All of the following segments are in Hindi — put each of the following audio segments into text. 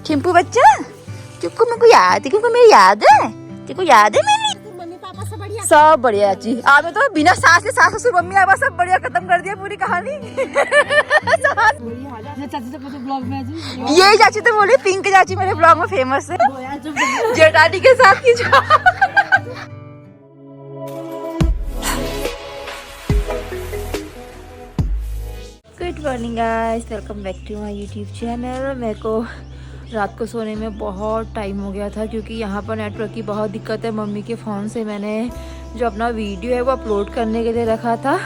चिंपू बच्चा चिक्कू मेरे को याद है, क्योंकि मेरी याद है, तेरे को याद है मेरी मम्मी पापा सब बढ़िया? सब बढ़िया चाची। आपने तो बिना सास के सास ससुर मम्मी आवा सब बढ़िया खत्म कर दिया पूरी कहानी। चाची तो मुझे ब्लॉग में यही चाची तो बोली पिंक चाची मेरे ब्लॉग में फेमस है जेठानी के साथ की जो। Good morning guys, welcome back to my YouTube channel. मेरे को रात को सोने में बहुत टाइम हो गया था क्योंकि यहाँ पर नेटवर्क की बहुत दिक्कत है। मम्मी के फ़ोन से मैंने जो अपना वीडियो है वो अपलोड करने के लिए रखा था,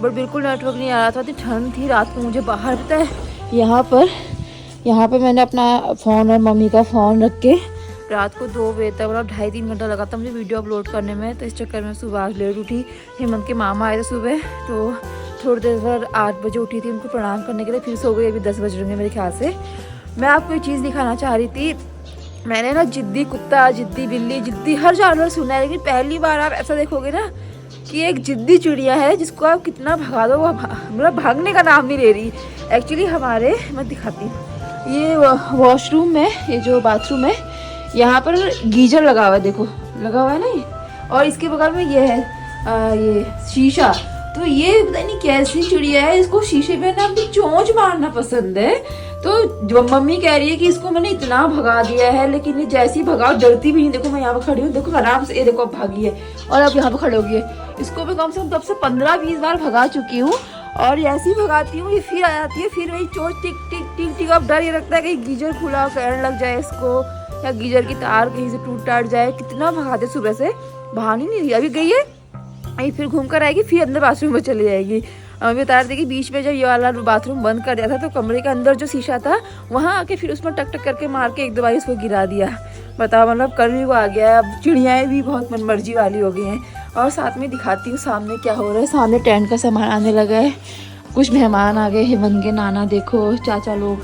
बट बिल्कुल नेटवर्क नहीं आ रहा था। तो ठंड थी रात को, मुझे बाहर पता है यहाँ पर मैंने अपना फ़ोन और मम्मी का फ़ोन रख के रात को 2 बजे तक मतलब 2.5-3 घंटा लगा था मुझे वीडियो अपलोड करने में। तो इस चक्कर में सुबह आज लेट उठी। हेमंत के मामा आए थे सुबह, तो थोड़ी देर बाद 8 बजे उठी थी उनको प्रणाम करने के लिए, फिर सो गई। अभी 10 बज रहे हैं मेरे ख्याल से। मैं आपको एक चीज़ दिखाना चाह रही थी। मैंने ना जिद्दी कुत्ता, जिद्दी बिल्ली, जिद्दी हर जानवर सुना है, लेकिन पहली बार आप ऐसा देखोगे ना कि एक जिद्दी चिड़िया है जिसको आप कितना भगा दो वो मतलब भागने का नाम नहीं ले रही। एक्चुअली हमारे, मैं दिखाती हूँ, ये वॉशरूम में, ये जो बाथरूम है यहाँ पर गीजर लगा हुआ है, देखो लगा हुआ है ना ये, और इसके बगल में ये है ये शीशा। तो ये पता नहीं कैसी चिड़िया है, इसको शीशे पे ना अपनी चोंच मारना पसंद है। तो जो मम्मी कह रही है कि इसको मैंने इतना भगा दिया है, लेकिन ये जैसी भगाओ डरती भी नहीं। देखो मैं यहाँ पे खड़ी हूँ, देखो आराम से, ये देखो अब भागी है और अब यहाँ पे खड़े होगी। इसको मैं कम से कम तब से 15-20 बार भगा चुकी हूँ, और ऐसी भगाती हूँ ये फिर आ जाती है, फिर वही चोंच टिक टिक टिक टिक। अब डर ये लगता है कि गीजर खुला करंट लग जाए इसको, या गीजर की तार कहीं से टूट टाट जाए। कितना भगाते सुबह से, भाग ही नहीं रही। अभी गई है, अभी फिर घूम कर आएगी, फिर अंदर बाथरूम में चली जाएगी। अभी बता रहे थे कि बीच में जब ये वाला बाथरूम बंद कर दिया था तो कमरे के अंदर जो शीशा था वहाँ आके फिर उसमें टक टक करके मार के 1-2 बार इसको गिरा दिया। बताओ, मतलब कल भी वो आ गया है। अब चिड़ियाएँ भी बहुत मनमर्जी वाली हो गई हैं। और साथ में दिखाती हूँ सामने क्या हो रहा है। सामने टेंट का सामान आने लगा है, कुछ मेहमान आ गए। हेमंत के नाना देखो, चाचा लोग,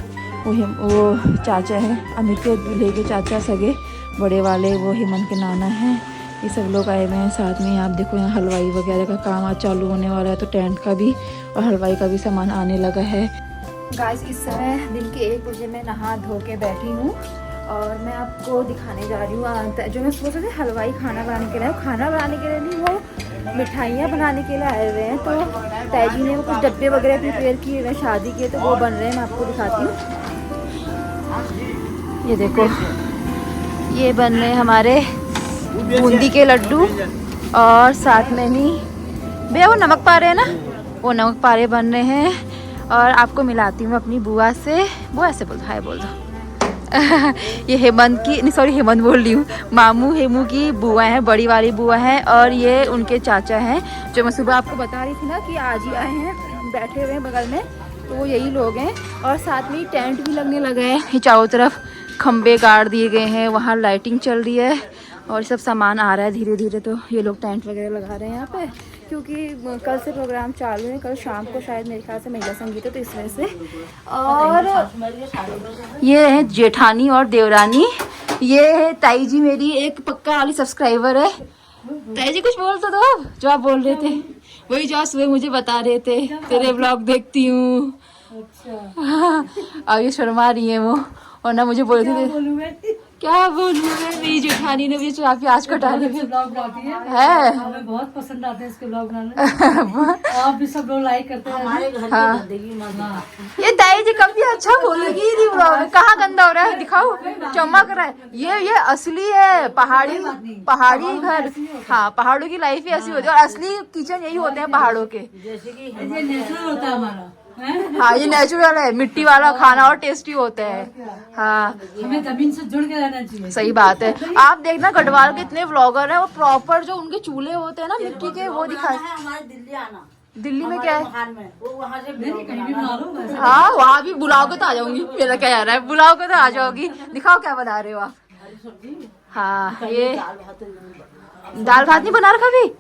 वो चाचा हैं अमित के दूल्हे के चाचा सगे बड़े वाले, वो हेमंत के नाना हैं। ये सब लोग आए हुए हैं साथ में। आप देखो यहाँ हलवाई वगैरह का काम आज चालू होने वाला है, तो टेंट का भी और हलवाई का भी सामान आने लगा है। गाइस इस समय दिन के 1 बजे मैं नहा धो के बैठी हूँ और मैं आपको दिखाने जा रही हूँ जो मैं सोच रही थी हलवाई खाना बनाने के लिए। खाना बनाने के लिए नहीं, वो मिठाइयाँ बनाने के लिए आए हुए हैं। तो ताईजी ने वो कुछ डब्बे वगैरह प्रिपेयर किए हुए हैं शादी के, तो वो बन रहे हैं। मैं आपको दिखाती हूँ, ये देखो ये बन रहे हैं हमारे बूंदी के लड्डू, और साथ में ही भैया वो नमक पारे है ना, वो नमक पारे बन रहे हैं। और आपको मिलाती हूँ अपनी बुआ से। बुआ ऐसे बोल दो, हाय बोल दो। ये हेमंत की, नहीं सॉरी हेमंत बोल रही हूँ, मामू हेमू की बुआ हैं, बड़ी वाली बुआ हैं, और ये उनके चाचा हैं जो मैं सुबह आपको बता रही थी ना कि आज ही आए हैं, बैठे हुए हैं बगल में, तो वो यही लोग हैं। और साथ में टेंट भी लगने लगा है, ये चारों तरफ खम्भे गाड़ दिए गए हैं, वहाँ लाइटिंग चल रही है और सब सामान आ रहा है धीरे धीरे। तो ये लोग टेंट वगैरह लगा रहे हैं यहाँ पे, क्योंकि कल से प्रोग्राम चालू है। कल शाम को शायद मेरे ख्याल से महिला संगीत है, तो इस वजह से। और ये है जेठानी और देवरानी, ये है ताई जी मेरी एक पक्का वाली सब्सक्राइबर है। ताई जी कुछ बोल तो दो, जो आप बोल रहे थे वही जो सुबह मुझे बता रहे थे, तेरे ब्लॉग देखती हूँ। अब ये शर्मा रही है वो, और ना मुझे बोल रहे थे क्या बोलूँ मैं, मेरी जेठानी ने मुझे चाय प्याज कटाने में है, हमें बहुत पसंद आते हैं इसके ब्लॉग बनाना। आप भी सब लोग लाइक करते हैं हमारे घर की। ये ताई जी कभी अच्छा बोलेगी नहीं ब्लॉग में, कहाँ गंदा हो रहा है दिखाओ, चमक रहा है। ये असली है, पहाड़ी घर। हाँ, पहाड़ों की लाइफ ही ऐसी होती है, और असली किचन यही होते हैं पहाड़ों के, जैसे कि ये नेचुरल होता है हमारा। हाँ ये नेचुरल है, मिट्टी वाला खाना और टेस्टी होता है। हाँ, हमें जमीन से जुड़ के रहना चाहिए। सही बात है। आप देखना गढ़वाल के इतने व्लॉगर हैं, वो प्रॉपर जो उनके चूल्हे होते हैं ना मिट्टी के, वो दिखाए। हमारे दिल्ली आना, दिल्ली में क्या है, वो वहाँ से कहीं भी बना लो। हाँ वहाँ भी बुलाओगे तो आ जाऊंगी, मेरा क्या यार है, बुलाओगे तो आ जाओगी। दिखाओ क्या बना रहे हो आप। हाँ, ये दाल भात नहीं बना रखा अभी।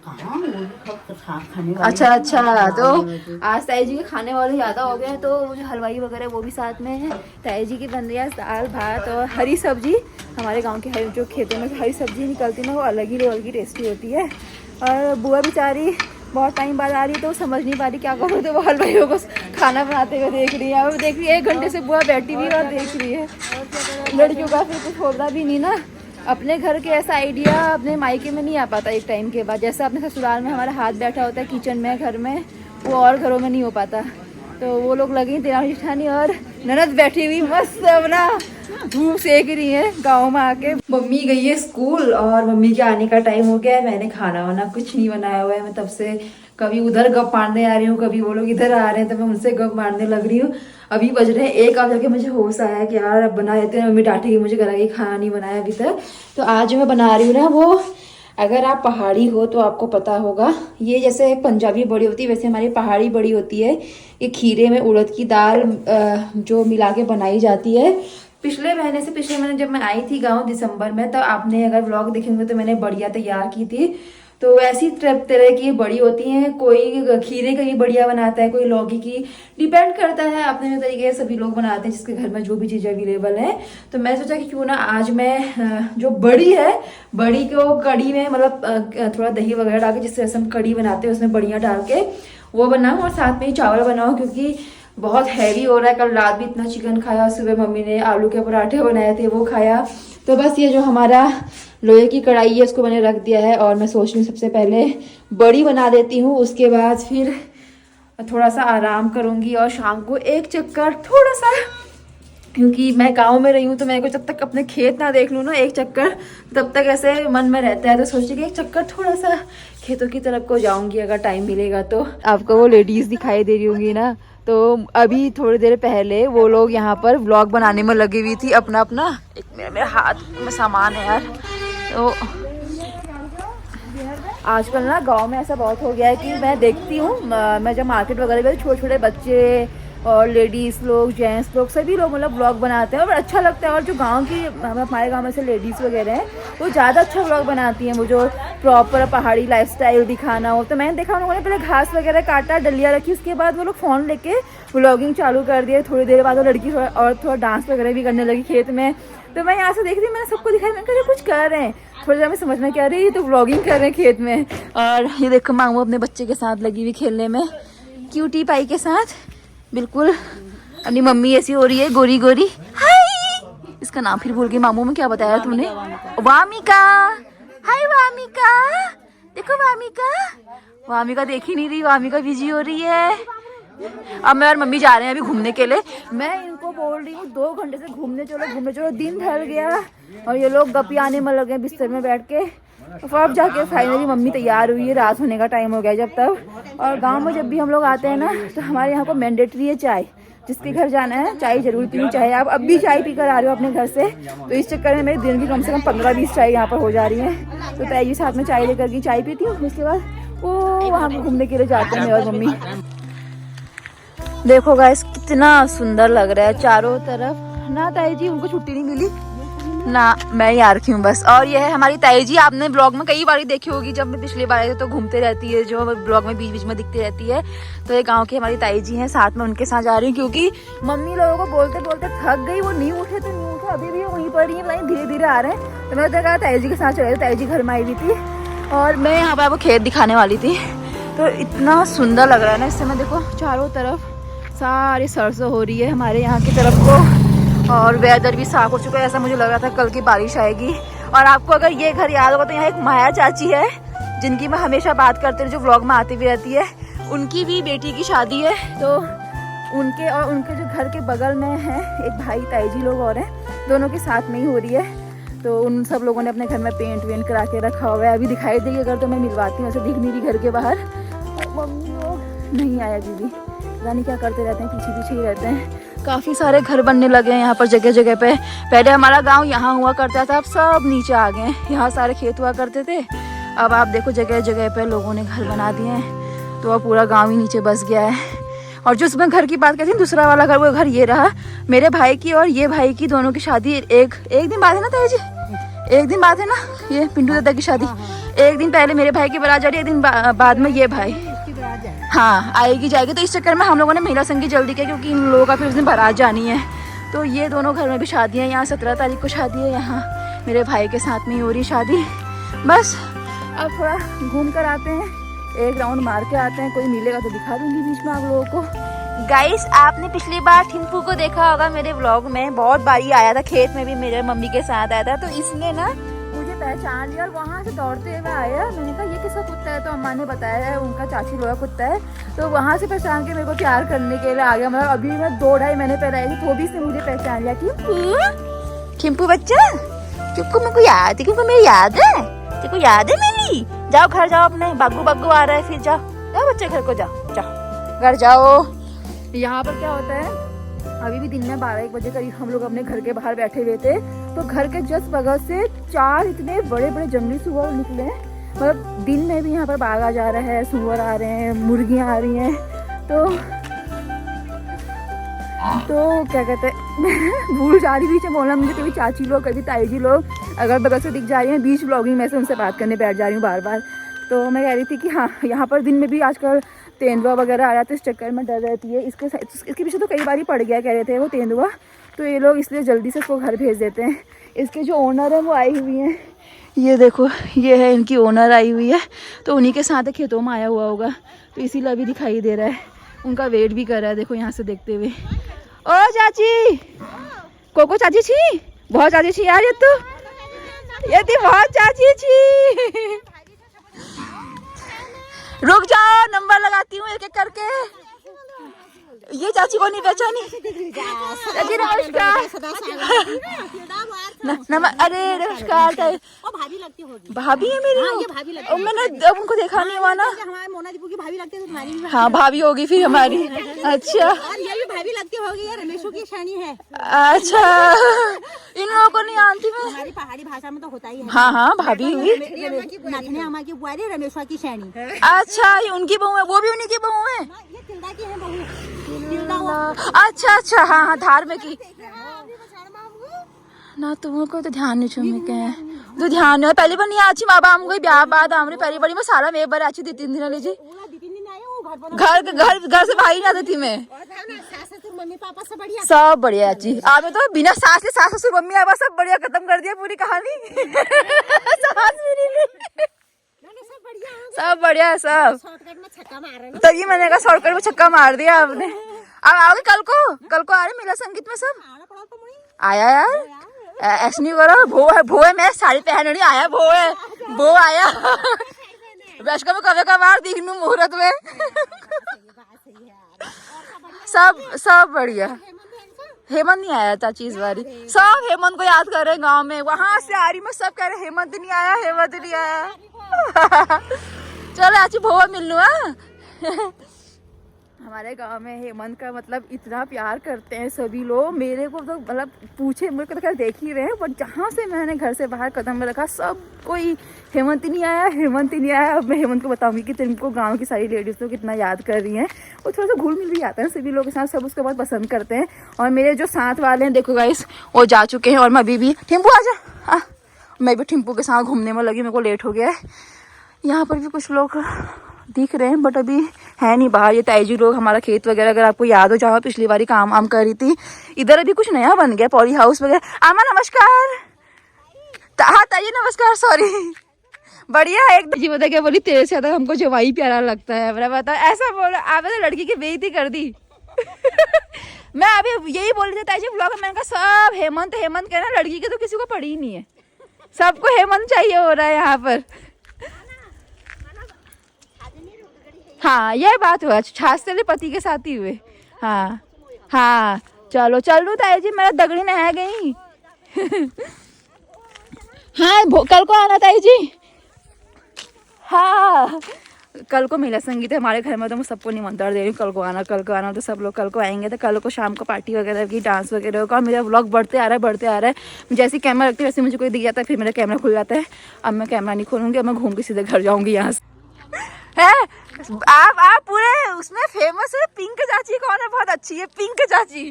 अच्छा, तो आज ताई जी के खाने वाले ज़्यादा हो गए, तो मुझे हलवाई वगैरह वो भी साथ में है। ताई जी की बन रही है दाल भात और हरी सब्जी। हमारे गांव के जो खेतों में हरी सब्जी निकलती है ना, वो अलग ही लेवल की टेस्टी होती है। और बुआ बेचारी बहुत टाइम बाद आ रही है, तो समझ नहीं पा रही क्या करूँ, तो वो हलवाइयों को खाना बनाते हुए देख रही है। अब देख रही है 1 घंटे से बुआ बैठी हुई और देख रही है। लड़कियों का फिर कुछ होता भी नहीं ना, अपने घर के ऐसा आइडिया अपने मायके में नहीं आ पाता एक टाइम के बाद। जैसा अपने ससुराल में हमारा हाथ बैठा होता है किचन में घर में, वो और घरों में नहीं हो पाता। तो वो लोग लगी तेरानी जेठानी और ननद बैठी हुई मस्त अपना धूप सेक रही है गाँव में आके। मम्मी गई है स्कूल और मम्मी के आने का टाइम हो गया है। मैंने खाना वाना कुछ नहीं बनाया हुआ है। मैं तब से कभी उधर गप मारने आ रही हूँ, कभी वो लोग इधर आ रहे हैं तो मैं उनसे गप मारने लग रही हूँ। अभी बज रहे हैं 1, अब जाके मुझे होश आया कि यार अब बना देते हैं, मम्मी डांटेगी मुझे करेगी खाना नहीं बनाया अभी तक। तो आज मैं बना रही हूँ ना वो, अगर आप पहाड़ी हो तो आपको पता होगा, ये जैसे पंजाबी बड़ी होती है वैसे हमारी पहाड़ी बड़ी होती है। ये खीरे में उड़द की दाल जो मिला के बनाई जाती है। पिछले महीने जब मैं आई थी गांव दिसंबर में, तो आपने अगर व्लॉग देखेंगे तो मैंने बढ़िया तैयार की थी। तो वैसी तरह की बड़ी होती हैं, कोई खीरे की बढ़िया बनाता है, कोई लौकी की, डिपेंड करता है अपने तरीके से सभी लोग बनाते हैं जिसके घर में जो भी चीज़ अवेलेबल है। तो मैं सोचा कि क्यों ना आज मैं जो बड़ी है, बड़ी को कड़ी में मतलब थोड़ा दही वगैरह डाल के जिससे हम कड़ी बनाते हैं उसमें बढ़िया डाल के वो बनाऊँ और साथ में ही चावल बनाऊँ, क्योंकि बहुत हैवी हो रहा है। कल रात भी इतना चिकन खाया, सुबह मम्मी ने आलू के पराठे बनाए थे वो खाया। तो बस ये जो हमारा लोहे की कढ़ाई है उसको मैंने रख दिया है और मैं सोच रही हूँ सबसे पहले बड़ी बना देती हूँ, उसके बाद फिर थोड़ा सा आराम करूँगी और शाम को एक चक्कर थोड़ा सा, क्योंकि मैं गांव में रही हूँ तो मेरे को जब तक अपने खेत ना देख लूँ ना एक चक्कर, तब तक ऐसे मन में रहता है। तो सोची कि एक चक्कर थोड़ा सा खेतों की तरफ को जाऊँगी अगर टाइम मिलेगा तो। आपको वो लेडीज़ दिखाई दे रही होंगी ना, तो अभी थोड़ी देर पहले वो लोग यहाँ पर व्लॉग बनाने में लगी हुई थी अपना अपना। एक मेरे हाथ में सामान है यार। तो आजकल ना गांव में ऐसा बहुत हो गया है कि मैं देखती हूँ, मैं जब मार्केट वगैरह में छोटे छोटे बच्चे और लेडीज़ लोग, जेंट्स लोग, सभी लोग मतलब व्लॉग बनाते हैं और अच्छा लगता है। और जो गांव की हमारे गांव में से लेडीज़ वगैरह हैं वो ज़्यादा अच्छा व्लॉग बनाती हैं, वो जो प्रॉपर पहाड़ी लाइफस्टाइल दिखाना हो। तो मैंने देखा उन्होंने पहले घास वगैरह काटा, डलिया रखी, उसके बाद वो लोग फ़ोन लेके व्लॉगिंग चालू कर दिए। थोड़ी देर बाद वो लड़की थोड़ा डांस वगैरह भी करने लगी खेत में। तो मैं यहाँ से देख रही, मैंने सबको दिखाया, मैंने कहा कुछ कर रहे हैं। थोड़ी देर में समझ में क्या रही, तो व्लॉगिंग कर रहे हैं खेत में। और ये देखो मामू अपने बच्चे के साथ लगी हुई खेलने में, क्यूटी पाई के साथ बिल्कुल। अपनी मम्मी ऐसी हो रही है गोरी गोरी। हाय, इसका नाम फिर भूल गई मामू में, क्या बताया तूने? वामिका। हाय वामिका, देखो वामिका, वामिका देख ही नहीं रही, वामिका बिजी हो रही है। अब मैं और मम्मी जा रहे हैं अभी घूमने के लिए। मैं इनको बोल रही हूँ 2 घंटे से घूमने चलो। दिन ढल गया और ये लोग गपियाने में लगे बिस्तर में बैठ के। तो अब जाके फाइनली मम्मी तैयार हुई है, रात होने का टाइम हो गया जब तक। और गांव में जब भी हम लोग आते हैं ना तो हमारे यहाँ को मैंडेटरी है चाय, जिसके घर जाना है चाय जरूर पीनी चाहिए। आप अब भी चाय पी कर आ रहे हो अपने घर से, तो इस चक्कर में मेरे दिन की कम से कम 15-20 चाय यहाँ पर हो जा रही है। तो ताई जी साथ में चाय लेकर के चाय पीती हूँ, उसके बाद वो वहाँ पर घूमने के लिए जाते हैं और मम्मी। देखो गाइस कितना सुंदर लग रहा है चारों तरफ ना। ताई जी उनको छुट्टी नहीं मिली ना, मैं ही आ रखी हूँ बस। और ये है हमारी ताई जी, आपने ब्लॉग में कई बार देखी होगी, जब मैं पिछली बार आई थी तो घूमते रहती है, जो ब्लॉग में बीच बीच में दिखती रहती है। तो ये गांव की हमारी ताई जी हैं, साथ में उनके साथ जा रही हूँ क्योंकि मम्मी लोगों को बोलते बोलते थक गई, वो नहीं उठे तो नहीं उठे, अभी भी वहीं पर ही धीरे धीरे आ रहे हैं। तो मैंने कहा ताई जी के साथ चले, ताई जी घर में आई हुई थी और मैं यहाँ पर आपको खेत दिखाने वाली थी। तो इतना सुंदर लग रहा है ना इस समय, देखो चारों तरफ सारी सरसों हो रही है हमारे यहाँ की तरफ को, और वेदर भी साफ हो चुका है। ऐसा मुझे लग रहा था कल की बारिश आएगी। और आपको अगर ये घर याद होगा तो यहाँ एक माया चाची है जिनकी मैं हमेशा बात करती हूँ, जो व्लॉग में आती भी रहती है। उनकी भी बेटी की शादी है, तो उनके जो घर के बगल में है एक भाई ताई जी लोग और हैं, दोनों के साथ में ही हो रही है। तो उन सब लोगों ने अपने घर में पेंट वेंट करा के रखा हुआ है। अभी दिखाई देगी अगर तो मैं मिलवाती हूँ, ऐसे दिख नहीं रही घर के बाहर। मम्मी लोग नहीं आया, दीदी पता नहीं क्या करते रहते हैं, पीछे पीछे ही रहते हैं। काफ़ी सारे घर बनने लगे हैं यहाँ पर जगह जगह पे। पहले हमारा गांव यहाँ हुआ करता था, अब सब नीचे आ गए हैं। यहाँ सारे खेत हुआ करते थे, अब आप देखो जगह जगह पे लोगों ने घर बना दिए हैं, तो अब पूरा गांव ही नीचे बस गया है। और जो उसमें घर की बात करती हूँ, दूसरा वाला घर, वो घर ये रहा मेरे भाई की और ये भाई की, दोनों की शादी एक दिन बाद है ना ताई जी, एक दिन बाद है ना ये पिंटू दादा की शादी। एक दिन पहले मेरे भाई की बारात जा रही है, एक दिन बाद में ये भाई हाँ आएगी जाएगी। तो इस चक्कर में हम लोगों ने महिला संघ की जल्दी किया क्योंकि इन लोगों का फिर उस दिन बारात जानी है। तो ये दोनों घर में भी शादी है। यहाँ 17 तारीख को शादी है, यहाँ मेरे भाई के साथ में ही हो रही शादी। बस अब थोड़ा घूम कर आते हैं, एक राउंड मार के आते हैं, कोई मिलेगा तो दिखा दूंगी बीच में आप लोगों को। गाइस आपने पिछली बार टिम्पू को देखा होगा मेरे व्लॉग में, बहुत बारी आया था खेत में भी मेरे मम्मी के साथ आया था, तो इसने ना मुझे पहचान लिया और वहाँ से दौड़ते हुए आया। मैंने कहा ये किसका कुत्ता है, तो अम्मा ने बताया है उनका चाची लोग का कुत्ता है, तो वहाँ से पहचान के मेरे को प्यार करने के लिए आ गया। मतलब अभी मैं 2-2.5 महीने पहले आई थी तो भी इसने मुझे पहचान लिया। टिम्पू बच्चा, टिम्पू मेरे को याद है, क्योंकि मेरी याद है, तेरे को याद है मेरी। जाओ घर जाओ अपने, बागू बागू आ रहा है, फिर जाओ जाओ बच्चे घर को, जाओ जाओ घर जाओ। यहाँ पर क्या होता है, अभी भी दिन में 12-1 बजे करीब हम लोग अपने घर के बाहर बैठे हुए थे, तो घर के जस्ट बगल से 4 इतने बड़े बड़े जंगली सुअर निकले हैं। मतलब दिन में भी यहाँ पर बाघ आ जा रहा है, सुअर आ रहे हैं, मुर्गियाँ आ रही हैं, तो क्या कहते हैं भूल जा रही थी बोलना, मुझे कभी चाची लोग कभी ताई जी लोग अगर बगल से दिख जा रही हैं, बीच ब्लॉगिंग में से उनसे बात करने बैठ जा रही हूँ बार बार। तो मैं कह रही थी कि हाँ यहाँ पर दिन में भी आजकल तेंदुआ वगैरह आ जाता है, इस चक्कर में डर रहती है। इसके पीछे तो कई बार ही पड़ गया कह रहे थे वो तेंदुआ, तो ये लोग इसलिए जल्दी से इसको घर भेज देते हैं। इसके जो ओनर है वो आई हुई हैं, ये देखो ये है इनकी ओनर आई हुई है, तो उन्हीं के साथ खेतों में आया हुआ होगा, तो इसीलिए अभी दिखाई दे रहा है। उनका वेट भी कर रहा है, देखो यहाँ से देखते हुए। ओ चाची, कोको चाची छी, बहुत चाची छी यार, ये तो बहुत चाची छी। रुक जाओ नंबर लगाती हूँ एक एक करके। ये चाची को नहीं पहचानी। चाची नमस्कार। अरे नमस्कार। भाभी लगती होगी। भाभी है मेरी। हाँ, ये भाभी लगती है। मैंने अब उनको देखा नहीं हुआ ना। हमारे मोना दीपू की भाभी लगती है, तो तुम्हारी भी। हाँ भाभी होगी फिर हमारी। अच्छा। और ये भी भाभी लगती होगी, ये रमेशों की शानी है। अच्छा इन लोगों को नहीं आती मैं। हमारी पहाड़ी भाषा में तो होता ही है। हाँ हाँ भाभी हुई। नथने अम्मा की बुआरी, रमेशा की शानी। अच्छा ये उनकी बहू है, वो भी उन्हीं की बहू है। ये तिलदा की है बहू। अच्छा अच्छा हाँ हाँ धार में की ना, तुमको तो ध्यान नहीं छुमे के तो ध्यान नहीं पहली बार नहीं आची बाबा हमको ब्याह बाद हमरे पहली बड़ी में सारा में बार आची 2-3 दिन ले जी घर से भाई ना देती मैं। मम्मी पापा सब बढ़िया, सब बढ़िया आची आवे तो बिना सास ससुर मम्मी आवा सब बढ़िया खत्म कर दिया पूरी कहानी। सास मेरी सब बढ़िया है सब। शॉर्टकट में छक्का मार रहे हैं। तभी मैंने कहा शॉर्टकट में छक्का मार दिया आपने। अब आओगे कल को आ रहे मेला संगीत में सब आया यार, ऐसे नहीं करो। भो है मैं साड़ी पहन रही आया, भो आया वैश्का में कभी कभार दिखनू मुहूर्त में। सब बढ़िया। हेमंत नहीं आया था चीज बारी, सब हेमंत को याद कर रहे हैं गाँव में। वहां से आ रही मैं सब कह रहे हेमंत नहीं आया, हेमंत नहीं आया। चलो आज भोवा मिलनू है। हमारे गांव में हेमंत का मतलब इतना प्यार करते हैं सभी लोग। मेरे को तो मतलब पूछे मेरे को तो खैर देख ही रहे हैं, पर जहाँ से मैंने घर से बाहर कदम में रखा सब कोई हेमंत नहीं आया, हेमंत नहीं आया। अब मैं हेमंत को बताऊंगी कि तुमको गांव की सारी लेडीज को कितना याद कर रही हैं। वो थोड़ा सा घुल मिल भी जाता है सभी लोगों के साथ, सब उसको बहुत पसंद करते हैं। और मेरे जो साथ वाले हैं देखो गाइस वो जा चुके हैं, और मैं अभी भी टिम्पू आ जा, मैं भी टिम्पू के साथ घूमने में लगी, मेरे को लेट हो गया है। यहाँ पर भी कुछ लोग दिख रहे हैं बट अभी है नहीं बाहर। ये ताई जी लोग हमारा खेत वगैरह अगर आपको याद हो जहाँ पिछली बारी काम कर रही थी, इधर अभी कुछ नया बन गया पॉली हाउस वगैरह। आमा नमस्कार। हाँ ताई नमस्कार, सॉरी। बढ़िया है एक जी बता क्या बोली, तेरे से ज्यादा हमको जवाई प्यारा लगता है। मेरा बता ऐसा बोला आप तो लड़की की बेइज्जती कर दी। मैं अभी यही बोल रही थी ताई जी ब्लॉग में, मैंने कहा सब हेमंत हेमंत कहना, लड़की की तो किसी को पड़ी ही नहीं है, सबको हेमंत चाहिए हो रहा है यहाँ पर। हाँ ये बात हुआ, छाछ तेरे पति के साथ ही हुए। हाँ हाँ चलो चलो ताई जी मेरा दगड़ी नहा गई। हाँ कल को आना ताई जी। हाँ कल को मेला संगीत है हमारे घर में, तो मैं सबको निमंत्रण दे रही हूँ कल को आना। तो सब लोग कल को आएंगे, तो कल को शाम को पार्टी वगैरह की, डांस वगैरह होगा। मेरा व्लॉग बढ़ते आ रहा है। जैसे कैमरा रखती है वैसे मुझे कोई दिख जाता है, फिर मेरा कैमरा खुल जाता है। अब मैं कैमरा नहीं खोलूँगी, अब मैं घूम के सीधे घर जाऊँगी यहाँ से। है आप पूरे उसमें फेमस है। पिंक चाची कौन है, बहुत अच्छी है पिंक चाची।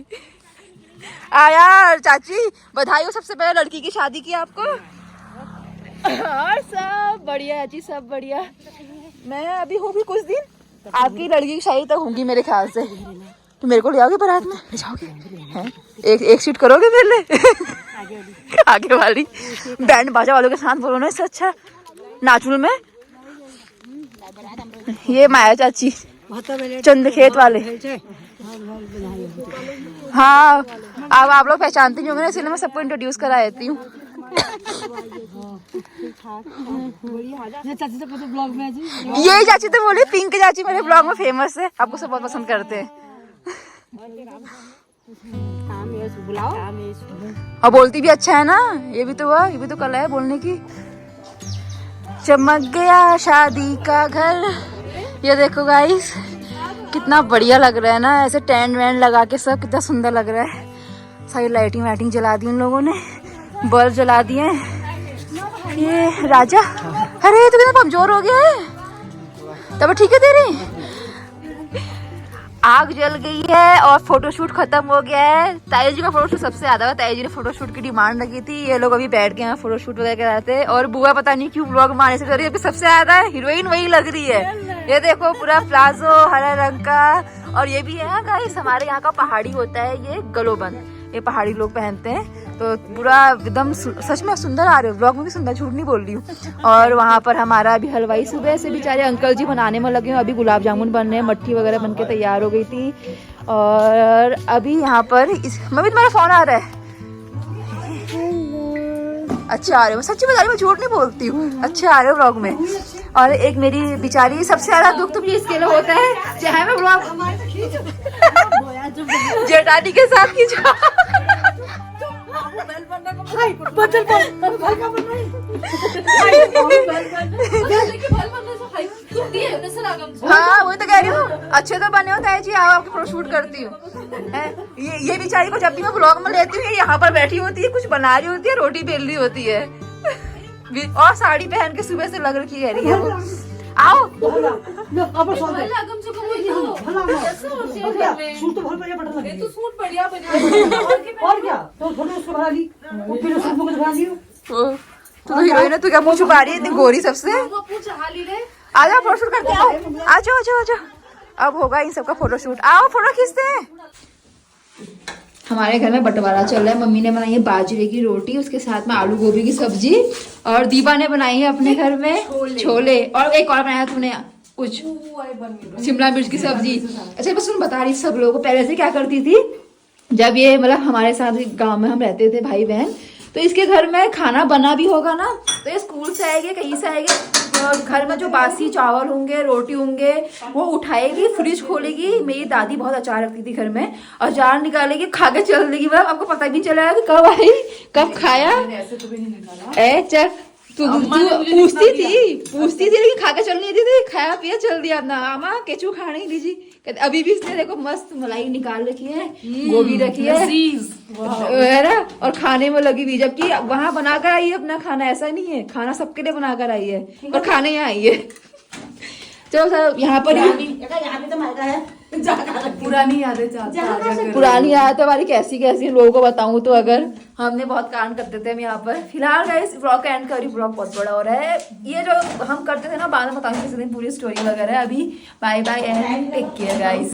यार चाची बधाई हो सबसे पहले लड़की की शादी की आपको। और सब बढ़िया है जी, सब बढ़िया। मैं अभी हूँ भी कुछ दिन, आपकी लड़की की शादी तक होंगी मेरे ख्याल से। तो मेरे को ले आओगे बारात में, ले जाओगे? एक सीट करोगे मेरे लिए? आगे वाली बैंड बाजा वालों के साथ बोलो ना, इससे अच्छा नाचुल में। ये माया चाची चंद खेत वाले, हाँ, अब आप लोग पहचानते नहीं होंगे ना, इसलिए मैं सबको इंट्रोड्यूस करा देती हूँ। ये चाची तो ब्लॉग में है जी। ये चाची तो बोली पिंक चाची मेरे ब्लॉग में फेमस है, आपको सब बहुत पसंद करते हैं। और बोलती भी अच्छा है ना, ये भी तो हुआ, ये भी तो कला है बोलने की। चमक गया शादी का घर, ये देखो गाइस कितना बढ़िया लग रहा है ना, ऐसे टेंट वेंट लगा के सब कितना सुंदर लग रहा है। सारी लाइटिंग वाइटिंग जला दी उन लोगों ने, बल्ब जला दिए। ये राजा, अरे तो कितना कमजोर हो गया है, तब ठीक है तेरी। आग जल गई है और फोटोशूट खत्म हो गया है। ताई जी का फोटोशूट सबसे ज्यादा हुआ, ताई जी ने फोटोशूट की डिमांड रखी थी। ये लोग अभी बैठ गए हैं फोटोशूट वगैरह कराते, और बुआ पता नहीं क्यों ब्लॉग मारने से कर रही है, सबसे ज्यादा हीरोइन वही लग रही है। ये देखो पूरा प्लाजो हरा रंग का, और ये भी है गाइस हमारे यहाँ का पहाड़ी होता है ये गलोबंद, ये पहाड़ी लोग पहनते हैं। तो पूरा एकदम सच में सुंदर आ रहे हो, ब्लॉग में भी सुंदर, झूठ नहीं बोल रही हूँ। और वहाँ पर हमारा अभी हलवाई सुबह से बेचारे अंकल जी बनाने में लगे हैं, अभी गुलाब जामुन बन रहे हैं, मट्ठी वगैरह बन के तैयार हो गई थी। और अभी यहाँ पर मम्मी तुम्हारा फोन आ रहा है, अच्छे आ रहे हो, सच्ची बता रही हूँ, झूठ नहीं बोलती हूँ, अच्छे आ रहे हो ब्लॉग में। और एक मेरी बेचारी सबसे ज्यादा दुख तो मुझे इसके लिए होता है, चाहे मैं ब्लॉग जेठानी के साथ खींचो। हाँ वही तो कह रही हूँ, अच्छे तो बने होते हैं जी, आओ आपके फोटो शूट करती हूँ। ये बेचारी को जब भी मैं ब्लॉग में लेती हूँ, ये यहाँ पर बैठी होती है, कुछ बना रही होती है, रोटी बेल रही होती है, और साड़ी पहन के सुबह से लग रखी है वो। आओ सूट बढ़िया और क्या तो फोटो उसको बना ली, फिर सूट को बना ली। तू तो हीरोइन है, तू क्या मुंह छुपा रही है इतनी गोरी सबसे। आजा फोटो शूट करते हैं, आजो आजो आजो, अब होगा इन सबका फोटो शूट, आओ फोटो खींचते हैं। हमारे घर में बंटवारा चल रहा है, मम्मी ने बनाई है बाजरे की रोटी, उसके साथ में आलू गोभी की सब्जी, और दीपा ने बनाई है अपने घर में छोले, और एक और बनाया तूने कुछ शिमला मिर्च की सब्जी। अच्छा बस तुम बता रही सब लोगों को, पहले से क्या करती थी, जब ये मतलब हमारे साथ गांव में हम रहते थे भाई बहन, तो इसके घर में खाना बना भी होगा ना, तो ये स्कूल से आएंगे कहीं से आएंगे, घर में जो बासी चावल होंगे रोटी होंगे वो उठाएगी, फ्रिज खोलेगी, मेरी दादी बहुत अचार रखती थी घर में, अचार निकालेगी, खा के चल देगी, मतलब आपको पता भी नहीं चला कि कब आई कब खाया। ए चल तू पूछती थी लेकिन खा के चल नहीं देती थी, खाया पिया चल दिया अपना, आमा केचू खाने ही लीजिए। अभी भी इसने देखो मस्त मलाई निकाल रखी है, गोभी रखी है और खाने में लगी हुई, जबकि वहां बनाकर आई है अपना खाना, ऐसा नहीं है, खाना सबके लिए बनाकर आई है और खाने यहाँ आई है। चलो सर यहाँ पर पुरानी यादें पुरानी यादें हमारी कैसी कैसी लोगों को बताऊं तो, अगर हमने बहुत कांड करते थे हम यहाँ पर। फिलहाल गाइस ब्लॉग का एंड करी, ब्लॉग बहुत बड़ा हो रहा है, ये जो हम करते थे ना बाद में बताऊंगी किसी दिन पूरी स्टोरी वगैरह। अभी bye bye and take care guys.